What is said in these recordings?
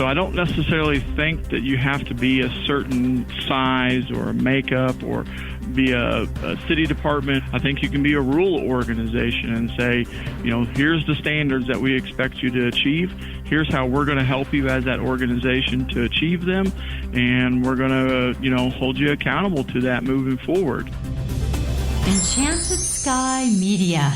So I don't necessarily think that you have to be a certain size or a makeup or be a city department. I think you can be a rural organization and say, here's the standards that we expect you to achieve. Here's how we're going to help you as that organization to achieve them. And we're going to, hold you accountable to that moving forward. Enchanted Sky Media.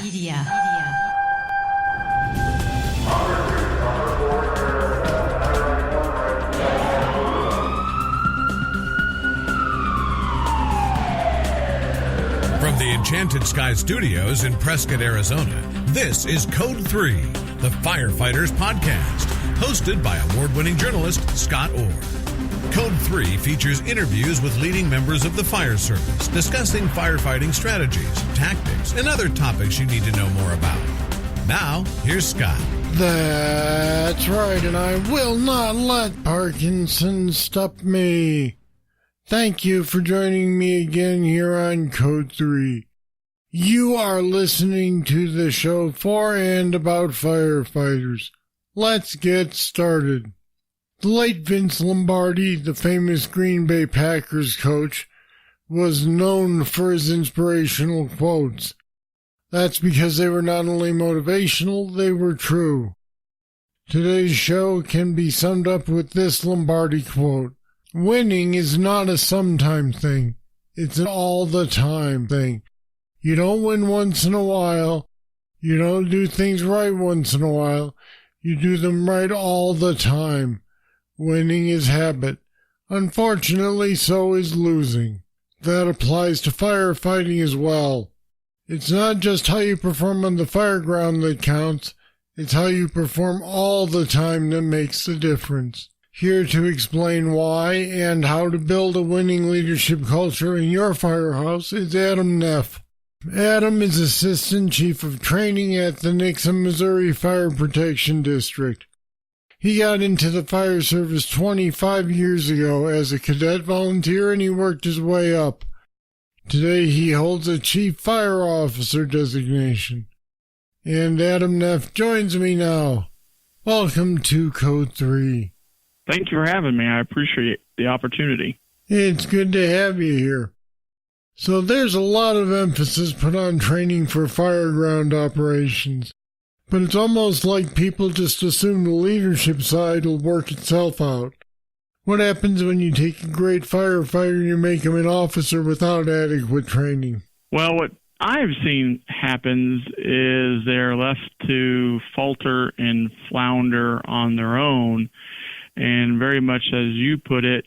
From the Enchanted Sky Studios in Prescott, Arizona, this is Code 3, the Firefighters Podcast, hosted by award-winning journalist Scott Orr. Code 3 features interviews with leading members of the fire service, discussing firefighting strategies, tactics, and other topics you need to know more about. Now, here's Scott. That's right, and I will not let Parkinson stop me. Thank you for joining me again here on Code 3. You are listening to the show for and about firefighters. Let's get started. The late Vince Lombardi, the famous Green Bay Packers coach, was known for his inspirational quotes. That's because they were not only motivational, they were true. Today's show can be summed up with this Lombardi quote. Winning is not a sometime thing. It's an all-the-time thing. You don't win once in a while. You don't do things right once in a while. You do them right all the time. Winning is habit. Unfortunately, so is losing. That applies to firefighting as well. It's not just how you perform on the fireground that counts. It's how you perform all the time that makes the difference. Here to explain why and how to build a winning leadership culture in your firehouse is Adam Neff. Adam is Assistant Chief of Training at the Nixa, Missouri Fire Protection District. He got into the fire service 25 years ago as a cadet volunteer, and he worked his way up. Today he holds a Chief Fire Officer Designation. And Adam Neff joins me now. Welcome to Code 3. Thank you for having me. I appreciate the opportunity. It's good to have you here. So there's a lot of emphasis put on training for fireground operations, but it's almost like people just assume the leadership side will work itself out. What happens when you take a great firefighter and you make him an officer without adequate training? Well, what I've seen happens is they're left to falter and flounder on their own. And very much as you put it,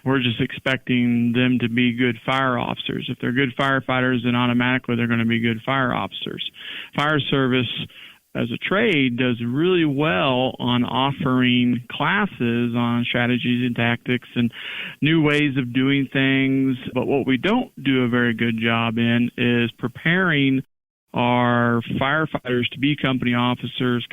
we're just expecting them to be good fire officers. If they're good firefighters, then automatically they're going to be good fire officers. Fire service as a trade does really well on offering classes on strategies and tactics and new ways of doing things. But what we don't do a very good job in is preparing our firefighters to be company officers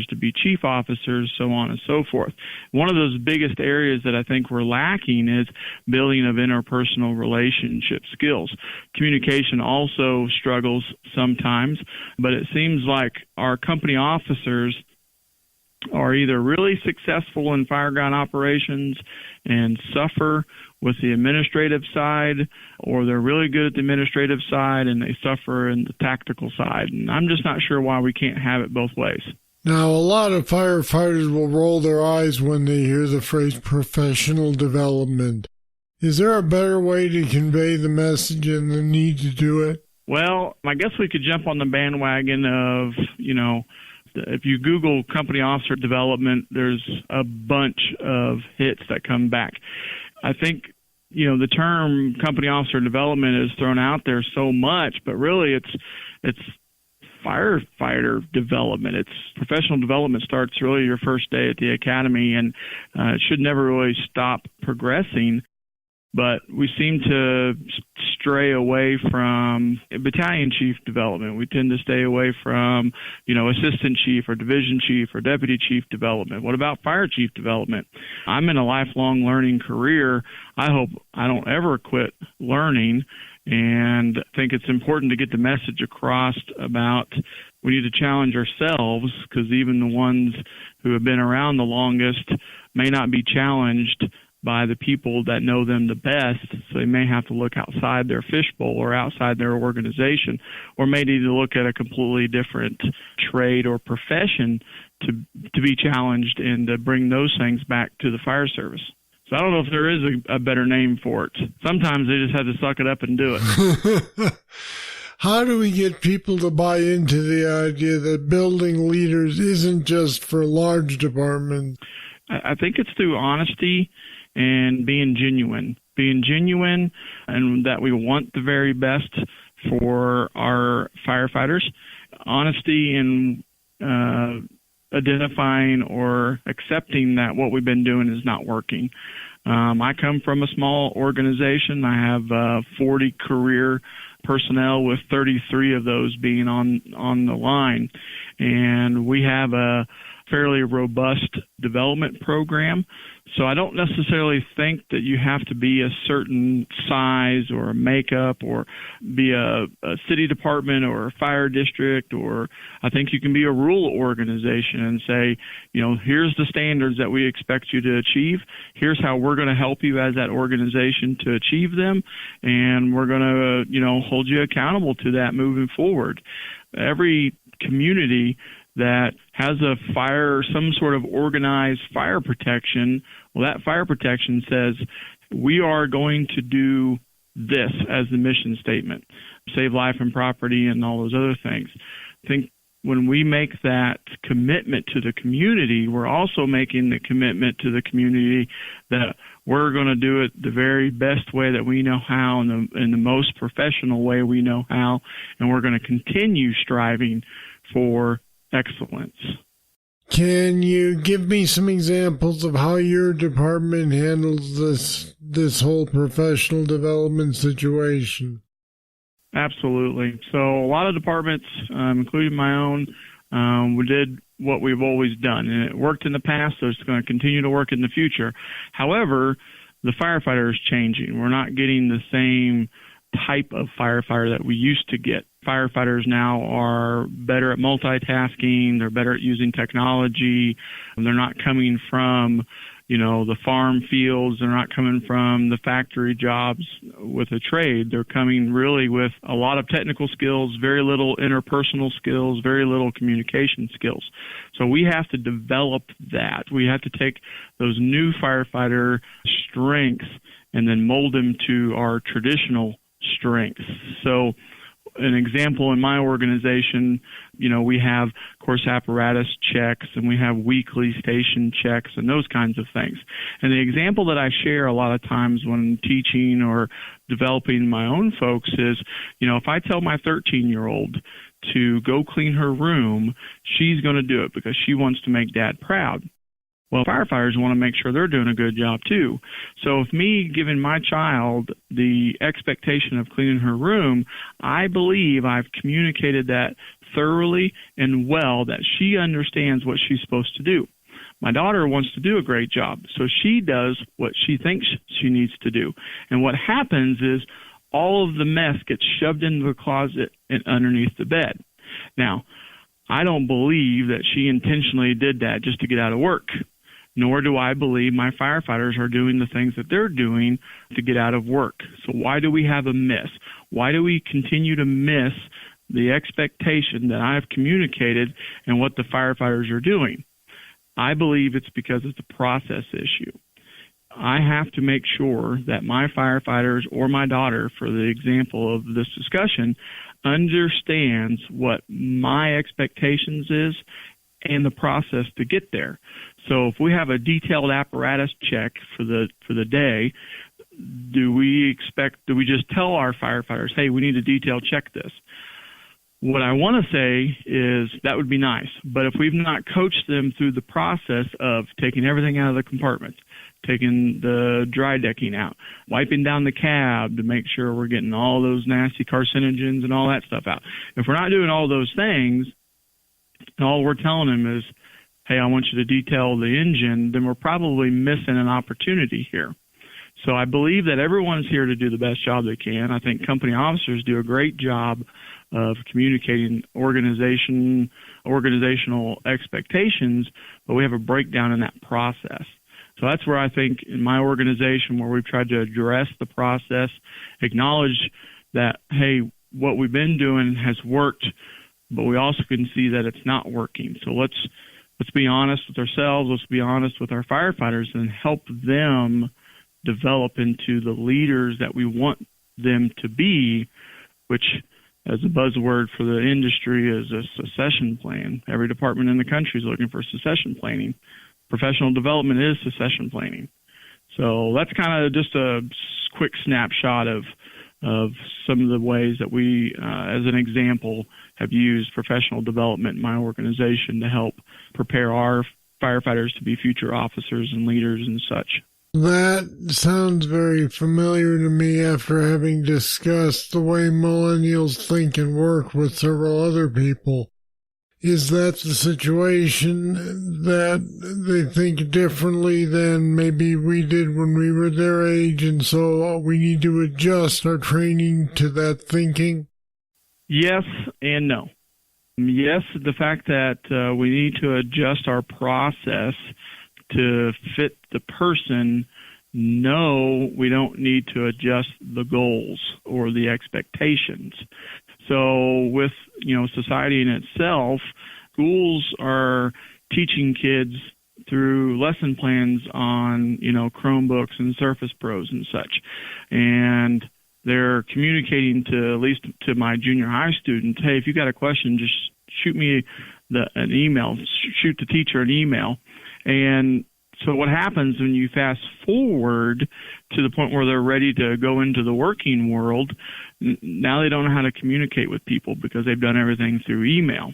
to be chief officers, so on and so forth. One of those biggest areas that I think we're lacking is building of interpersonal relationship skills. Communication also struggles sometimes, but it seems like our company officers are either really successful in fireground operations and suffer with the administrative side, or they're really good at the administrative side and they suffer in the tactical side. And I'm just not sure why we can't have it both ways. Now, a lot of firefighters will roll their eyes when they hear the phrase professional development. Is there a better way to convey the message and the need to do it? Well, I guess we could jump on the bandwagon of, if you Google company officer development, there's a bunch of hits that come back. I think, the term company officer development is thrown out there so much, but really it's firefighter development. It's professional development starts really your first day at the academy, and it should never really stop progressing. But we seem to stray away from battalion chief development. We tend to stay away from, assistant chief or division chief or deputy chief development. What about fire chief development? I'm in a lifelong learning career. I hope I don't ever quit learning, and I think it's important to get the message across about we need to challenge ourselves, because even the ones who have been around the longest may not be challenged by the people that know them the best, so they may have to look outside their fishbowl or outside their organization, or may need to look at a completely different trade or profession to be challenged and to bring those things back to the fire service. So I don't know if there is a better name for it. Sometimes they just have to suck it up and do it. How do we get people to buy into the idea that building leaders isn't just for large departments? I think it's through honesty and being genuine, and that we want the very best for our firefighters. Honesty in identifying or accepting that what we've been doing is not working. I come from a small organization. I have 40 career personnel, with 33 of those being on the line. And we have a fairly robust development program. So I don't necessarily think that you have to be a certain size or a makeup or be a city department or a fire district, or I think you can be a rural organization and say, here's the standards that we expect you to achieve. Here's how we're going to help you as that organization to achieve them. And we're going to, hold you accountable to that moving forward. Every community that has a fire, some sort of organized fire protection, well, that fire protection says we are going to do this as the mission statement, save life and property and all those other things. I think when we make that commitment to the community, we're also making the commitment to the community that we're going to do it the very best way that we know how, in the most professional way we know how, and we're going to continue striving for excellence. Can you give me some examples of how your department handles this whole professional development situation? Absolutely. So a lot of departments, including my own, we did what we've always done, and it worked in the past, so it's going to continue to work in the future. However, the firefighter is changing. We're not getting the same type of firefighter that we used to get. Firefighters now are better at multitasking. They're better at using technology. They're not coming from, the farm fields. They're not coming from the factory jobs with a trade. They're coming really with a lot of technical skills, very little interpersonal skills, very little communication skills. So we have to develop that. We have to take those new firefighter strengths and then mold them to our traditional strengths. So an example in my organization, we have course apparatus checks and we have weekly station checks and those kinds of things. And the example that I share a lot of times when teaching or developing my own folks is, if I tell my 13-year-old to go clean her room, she's going to do it because she wants to make dad proud. Well, firefighters want to make sure they're doing a good job too. So if me giving my child the expectation of cleaning her room, I believe I've communicated that thoroughly and well that she understands what she's supposed to do. My daughter wants to do a great job, so she does what she thinks she needs to do. And what happens is all of the mess gets shoved into the closet and underneath the bed. Now, I don't believe that she intentionally did that just to get out of work. Nor do I believe my firefighters are doing the things that they're doing to get out of work. So why do we have a miss? Why do we continue to miss the expectation that I've communicated and what the firefighters are doing? I believe it's because it's a process issue. I have to make sure that my firefighters or my daughter, for the example of this discussion, understands what my expectations is and the process to get there. So if we have a detailed apparatus check for the day, do we just tell our firefighters, hey, we need to detail check this? What I want to say is that would be nice, but if we've not coached them through the process of taking everything out of the compartments, taking the dry decking out, wiping down the cab to make sure we're getting all those nasty carcinogens and all that stuff out. If we're not doing all those things, and all we're telling them is, hey, I want you to detail the engine, then we're probably missing an opportunity here. So I believe that everyone's here to do the best job they can. I think company officers do a great job of communicating organizational expectations, but we have a breakdown in that process. So that's where I think in my organization, where we've tried to address the process, acknowledge that, hey, what we've been doing has worked, but we also can see that it's not working. So let's be honest with ourselves. Let's be honest with our firefighters and help them develop into the leaders that we want them to be, which, as a buzzword for the industry, is a succession plan. Every department in the country is looking for succession planning. Professional development is succession planning. So that's kind of just a quick snapshot of some of the ways that we, as an example, have used professional development in my organization to help prepare our firefighters to be future officers and leaders and such. That sounds very familiar to me after having discussed the way millennials think and work with several other people. Is that the situation, that they think differently than maybe we did when we were their age, and so we need to adjust our training to that thinking? Yes and no. Yes, the fact that we need to adjust our process to fit the person. No, we don't need to adjust the goals or the expectations. So with, society in itself, schools are teaching kids through lesson plans on, Chromebooks and Surface Pros and such. And they're communicating to, at least to my junior high students, hey, if you got a question, just shoot me an email, shoot the teacher an email. And so what happens when you fast forward to the point where they're ready to go into the working world, now they don't know how to communicate with people because they've done everything through email.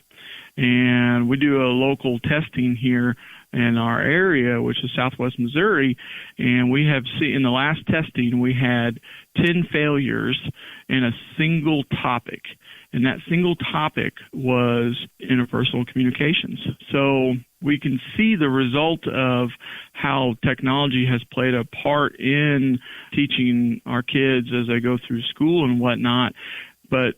And we do a local testing here in our area, which is Southwest Missouri, and we have seen in the last testing we had 10 failures in a single topic. And that single topic was interpersonal communications. So we can see the result of how technology has played a part in teaching our kids as they go through school and whatnot. But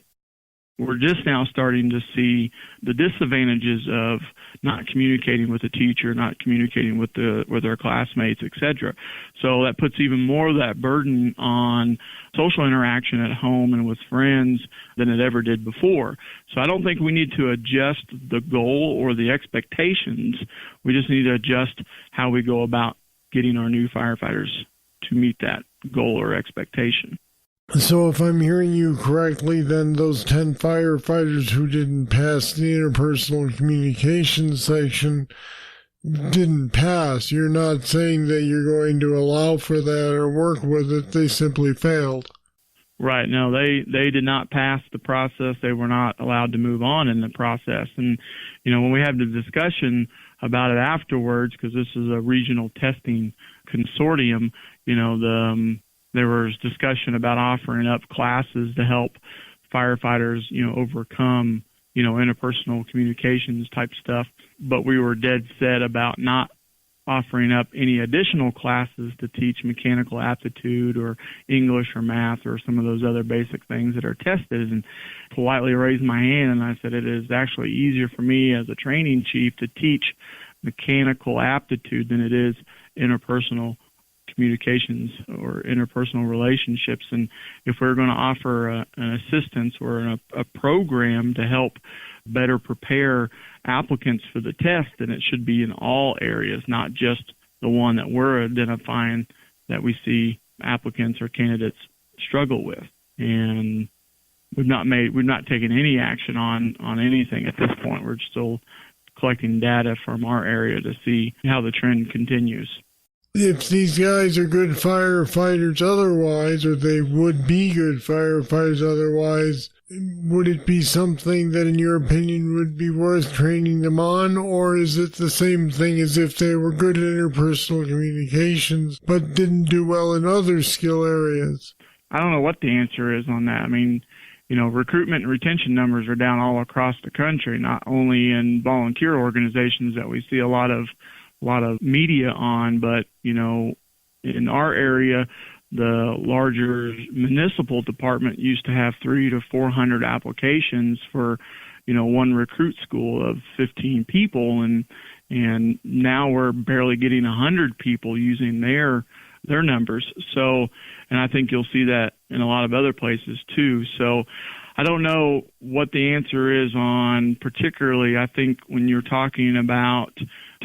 we're just now starting to see the disadvantages of not communicating with the teacher, not communicating with their classmates, etc. So that puts even more of that burden on social interaction at home and with friends than it ever did before. So I don't think we need to adjust the goal or the expectations. We just need to adjust how we go about getting our new firefighters to meet that goal or expectation. So if I'm hearing you correctly, then those 10 firefighters who didn't pass the interpersonal communication section didn't pass. You're not saying that you're going to allow for that or work with it. They simply failed. Right. No, they did not pass the process. They were not allowed to move on in the process. And, when we had the discussion about it afterwards, because this is a regional testing consortium, there was discussion about offering up classes to help firefighters, overcome, interpersonal communications type stuff. But we were dead set about not offering up any additional classes to teach mechanical aptitude or English or math or some of those other basic things that are tested, and politely raised my hand and I said, it is actually easier for me as a training chief to teach mechanical aptitude than it is interpersonal communications or interpersonal relationships. And if we're going to offer an assistance or a program to help better prepare applicants for the test, then it should be in all areas, not just the one that we're identifying that we see applicants or candidates struggle with. And we've not taken any action on anything at this point. We're still collecting data from our area to see how the trend continues. If these guys are good firefighters otherwise, or they would be good firefighters otherwise, would it be something that, in your opinion, would be worth training them on? Or is it the same thing as if they were good at interpersonal communications, but didn't do well in other skill areas? I don't know what the answer is on that. I mean, recruitment and retention numbers are down all across the country, not only in volunteer organizations that we see a lot of media on, but, in our area, the larger municipal department used to have 300 to 400 applications for, one recruit school of 15 people. And And now we're barely getting 100 people using their numbers. So, and I think you'll see that in a lot of other places too. So I don't know what the answer is on particularly. I think when you're talking about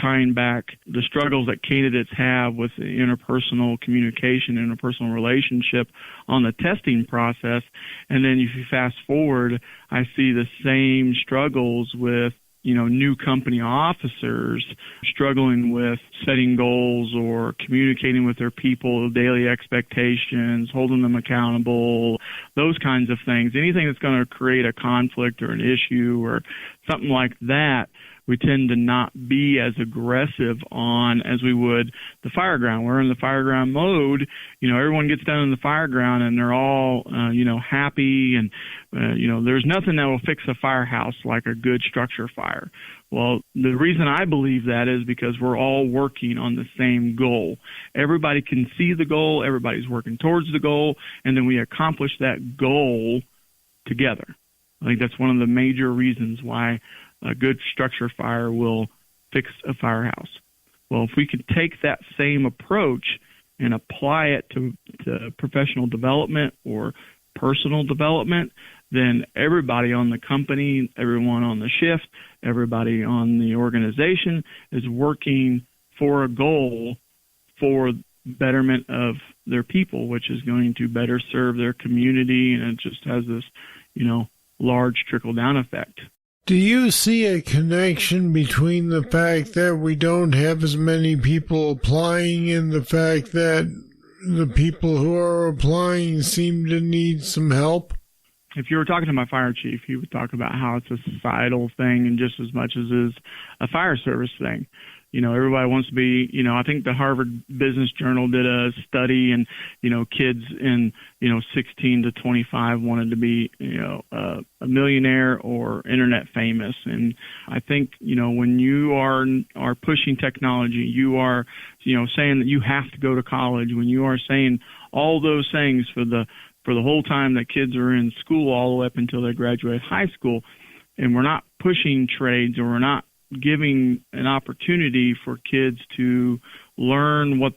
tying back the struggles that candidates have with the interpersonal communication, interpersonal relationship on the testing process, and then if you fast forward, I see the same struggles with new company officers struggling with setting goals or communicating with their people, daily expectations, holding them accountable, those kinds of things. Anything that's going to create a conflict or an issue or something like that, we tend to not be as aggressive on as we would the Fireground. We're in the Fireground mode. Everyone gets down in the Fireground and they're all, happy. And, there's nothing that will fix a firehouse like a good structure fire. Well, the reason I believe that is because we're all working on the same goal. Everybody can see the goal. Everybody's working towards the goal. And then we accomplish that goal together. I think that's one of the major reasons why a good structure fire will fix a firehouse. Well, if we could take that same approach and apply it to professional development or personal development, then everybody on the company, everyone on the shift, everybody on the organization is working for a goal for betterment of their people, which is going to better serve their community, and it just has this, large trickle-down effect. Do you see a connection between the fact that we don't have as many people applying and the fact that the people who are applying seem to need some help? If you were talking to my fire chief, he would talk about how it's a societal thing and just as much as is a fire service thing. Everybody wants to be, I think the Harvard Business Journal did a study and, kids in, 16 to 25 wanted to be, a millionaire or internet famous. And I think, when you are pushing technology, you are, saying that you have to go to college, when you are saying all those things for the whole time that kids are in school all the way up until they graduate high school, and we're not pushing trades or we're not giving an opportunity for kids to learn what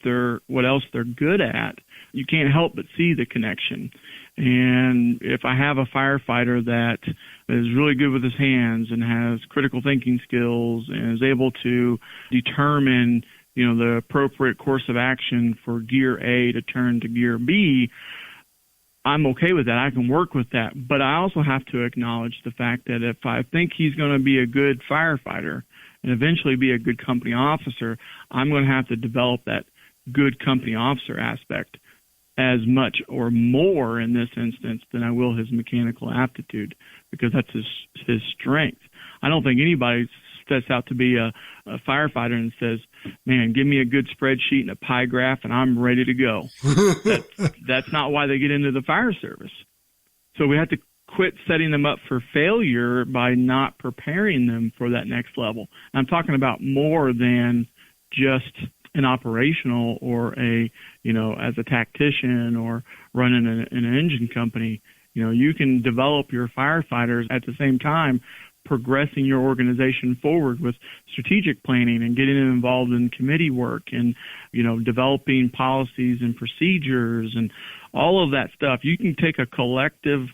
else they're good at, you can't help but see the connection. And if I have a firefighter that is really good with his hands and has critical thinking skills and is able to determine, the appropriate course of action for gear A to turn to gear B, I'm okay with that. I can work with that. But I also have to acknowledge the fact that if I think he's going to be a good firefighter and eventually be a good company officer, I'm going to have to develop that good company officer aspect as much or more in this instance than I will his mechanical aptitude, because that's his strength. I don't think anybody sets out to be a firefighter and says, man, give me a good spreadsheet and a pie graph and I'm ready to go. That's not why they get into the fire service. So we have to quit setting them up for failure by not preparing them for that next level. And I'm talking about more than just an operational or as a tactician or running an engine company. You can develop your firefighters at the same time progressing your organization forward with strategic planning and getting them involved in committee work and, developing policies and procedures and all of that stuff. You can take a collective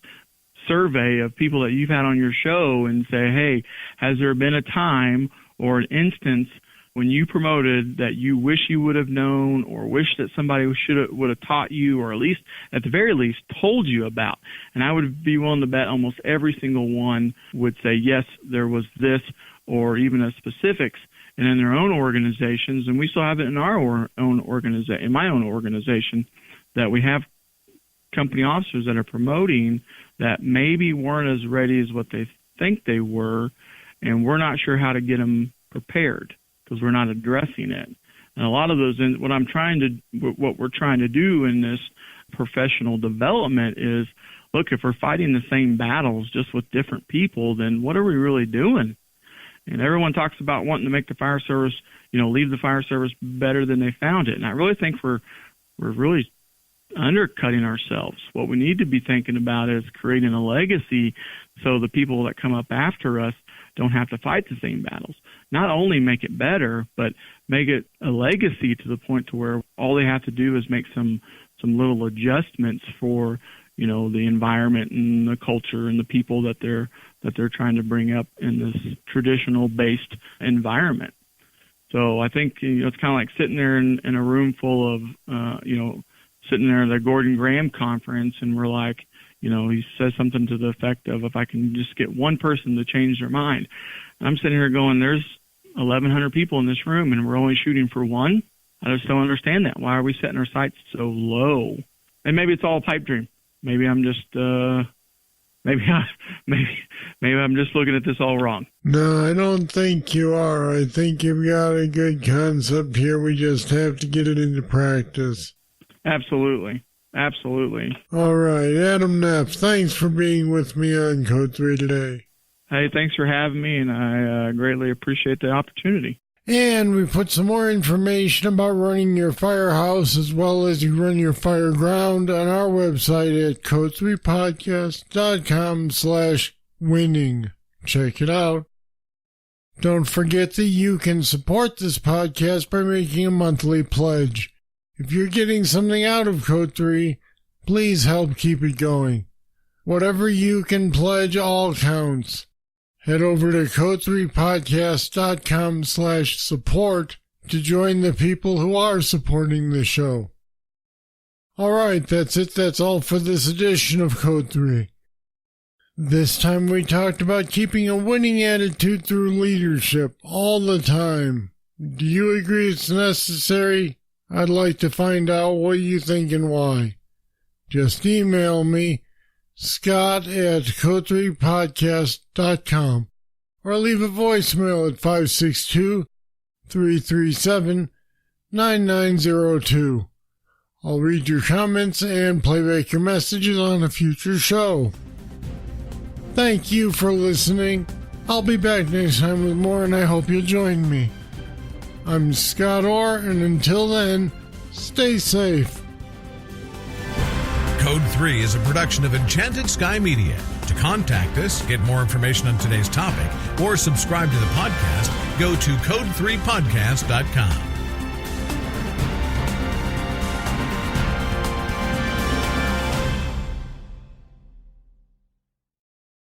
survey of people that you've had on your show and say, hey, has there been a time or an instance when you promoted that you wish you would have known or wish that somebody would have taught you, or at the very least told you about? And I would be willing to bet almost every single one would say, yes, there was this, or even a specifics, and in their own organizations. And we still have it in our own organization, in my own organization, that we have company officers that are promoting that maybe weren't as ready as what they think they were, and we're not sure how to get them prepared, because we're not addressing it. And a lot of those, what we're trying to do in this professional development is, look, if we're fighting the same battles just with different people, then what are we really doing? And everyone talks about wanting to make the fire service, leave the fire service better than they found it. And I really think we're really undercutting ourselves. What we need to be thinking about is creating a legacy so the people that come up after us don't have to fight the same battles. Not only make it better, but make it a legacy to the point to where all they have to do is make some little adjustments for, the environment and the culture and the people that they're trying to bring up in this traditional based environment. So I think it's kind of like sitting there in a room full of sitting there at the Gordon Graham conference, and we're like, he says something to the effect of, if I can just get one person to change their mind. And I'm sitting here going, there's 1,100 people in this room and we're only shooting for one. I just don't understand that. Why are we setting our sights so low? And maybe it's all a pipe dream. Maybe I'm just maybe I'm just looking at this all wrong. No, I don't think you are. I think you've got a good concept here. We just have to get it into practice. Absolutely. All right, Adam Neff, thanks for being with me on Code 3 today. Hey, thanks for having me, and I greatly appreciate the opportunity. And we put some more information about running your firehouse as well as you run your Fireground on our website at code3podcast.com/winning. Check it out. Don't forget that you can support this podcast by making a monthly pledge. If you're getting something out of Code 3, please help keep it going. Whatever you can pledge all counts. Head over to code3podcast.com/support to join the people who are supporting the show. All right, that's it. That's all for this edition of Code 3. This time we talked about keeping a winning attitude through leadership all the time. Do you agree it's necessary? I'd like to find out what you think and why. Just email me, scott@code3podcast.com, or leave a voicemail at 562-337-9902. I'll read your comments and play back your messages on a future show. Thank you for listening. I'll be back next time with more, and I hope you'll join me. I'm Scott Orr, and until then, stay safe. Code 3 is a production of Enchanted Sky Media. To contact us, get more information on today's topic, or subscribe to the podcast, go to code3podcast.com.